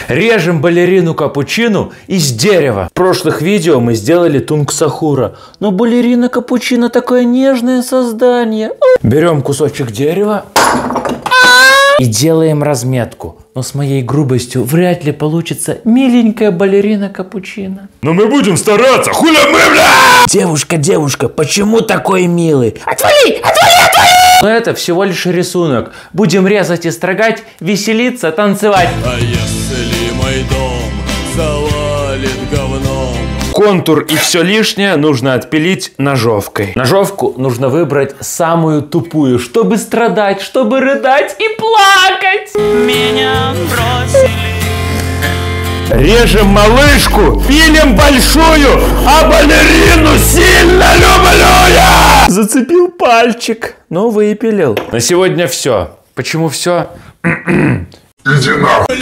Режем балерину капучино из дерева. В прошлых видео мы сделали Тунг Сахура. Но балерина капучино такое нежное создание. Берем кусочек дерева и делаем разметку. Но с моей грубостью вряд ли получится миленькая балерина капучино. Но мы будем стараться, хули мы, бля! Девушка, почему такой милый? Отвали! Но это всего лишь рисунок. Будем резать и строгать, веселиться, танцевать. А если мой дом завалит говном? Контур и все лишнее нужно отпилить ножовкой. Ножовку нужно выбрать самую тупую, чтобы страдать, чтобы рыдать и плакать. Меня бросили. Режем малышку, пилим большую, а балерину сильно люблю я! Зацепил пальчик, но выпилил. На сегодня все. Почему все? Иди нахуй.